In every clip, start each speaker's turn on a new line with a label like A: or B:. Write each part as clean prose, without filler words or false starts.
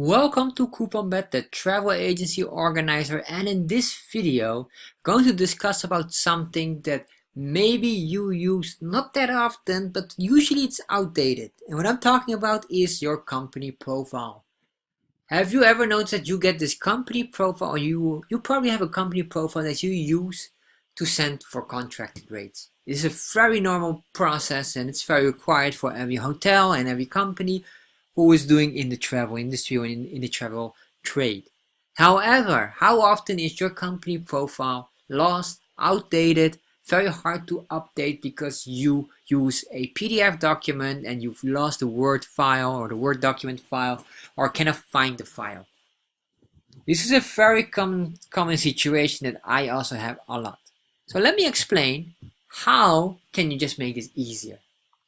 A: Welcome to CouponBet, the travel agency organizer, and in this video, I'm going to discuss about something that maybe you use not that often, but usually it's outdated. And what I'm talking about is your company profile. Have you ever noticed that you get this company profile, or you probably have a company profile that you use to send for contracted rates? This is a very normal process and it's very required for every hotel and every company who is doing in the travel industry or in the travel trade. However, how often is your company profile lost, outdated, very hard to update because you use a PDF document and you've lost the Word file or the Word document file or cannot find the file? This is a very common situation that I also have a lot. So let me explain how can you just make this easier.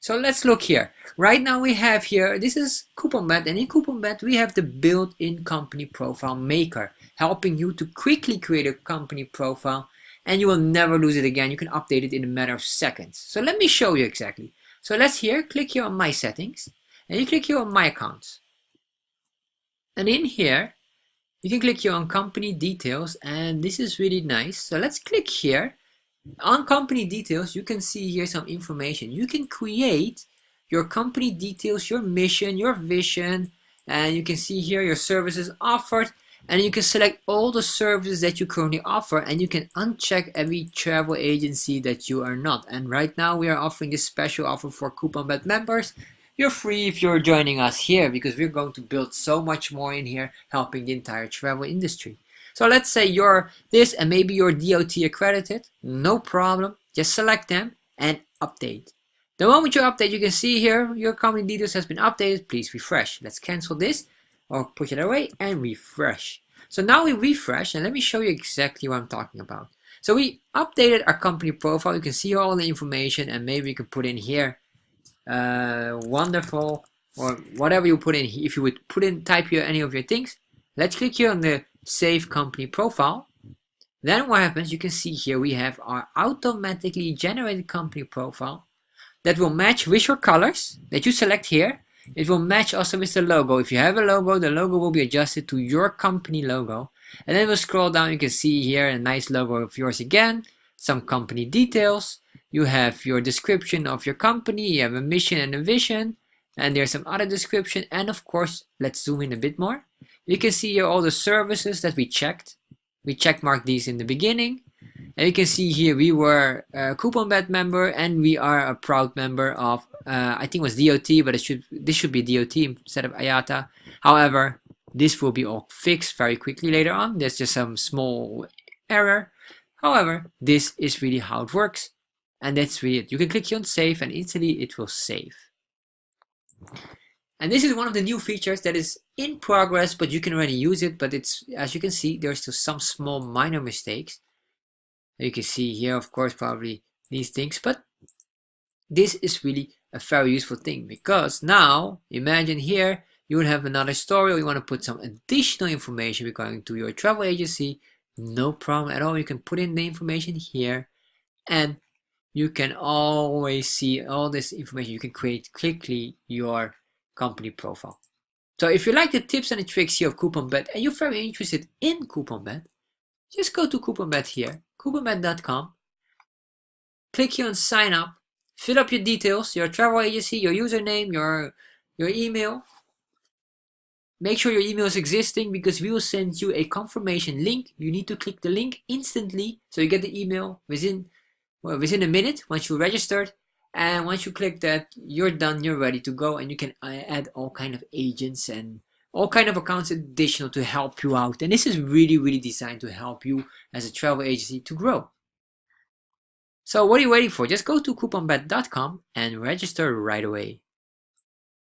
A: So let's look here. Right now we have here, this is CouponBet, and in CouponBet we have the built-in company profile maker, helping you to quickly create a company profile and you will never lose it again. You can update it in a matter of seconds. So let me show you exactly. So let's click here on my settings and you click here on my accounts. And in here, you can click here on company details and this is really nice. So let's click here. On company details, you can see here some information. You can create your company details, your mission, your vision, and you can see here your services offered, and you can select all the services that you currently offer, and you can uncheck every travel agency that you are not. And right now we are offering this special offer for CouponBet members. You're free if you're joining us here because we're going to build so much more in here, helping the entire travel industry. So let's say you're this and maybe you're DOT accredited, no problem. Just select them and update. The moment you update, you can see here your company details has been updated. Please refresh. Let's cancel this or push it away and refresh. So now we refresh and let me show you exactly what I'm talking about. So we updated our company profile. You can see all the information and maybe you can put in here wonderful or whatever you put in. If you would type here any of your things, let's click here on the save company profile. Then what happens, you can see here we have our automatically generated company profile that will match with your colors that you select here. It will match also with the logo. If you have a logo, the logo will be adjusted to your company logo. And then we'll scroll down, you can see here a nice logo of yours again, some company details. You have your description of your company, you have a mission and a vision, and there's some other description, and of course, let's zoom in a bit more. You can see here all the services that we checked. We checkmarked these in the beginning. And you can see here we were a CouponBet member and we are a proud member of, I think it was DOT, but this should be DOT instead of IATA. However, this will be all fixed very quickly later on. There's just some small error. However, this is really how it works. And that's really it. You can click here on save and instantly it will save. And this is one of the new features that is in progress, but you can already use it. But it's, as you can see, there's still some small minor mistakes. You can see here, of course, probably these things. But this is really a very useful thing because now, imagine here, you would have another story or you want to put some additional information regarding to your travel agency. No problem at all. You can put in the information here and you can always see all this information. You can create quickly your company profile. So if you like the tips and the tricks here of CouponBet and you're very interested in CouponBet, just go to CouponBet here, couponbet.com, click here on sign up, fill up your details, your travel agency, your username, your email. Make sure your email is existing because we will send you a confirmation link. You need to click the link instantly so you get the email within a minute once you registered. And once you click that, you're done, you're ready to go, and you can add all kind of agents and all kind of accounts additional to help you out. And this is really, really designed to help you as a travel agency to grow. So what are you waiting for? Just go to couponbet.com and register right away.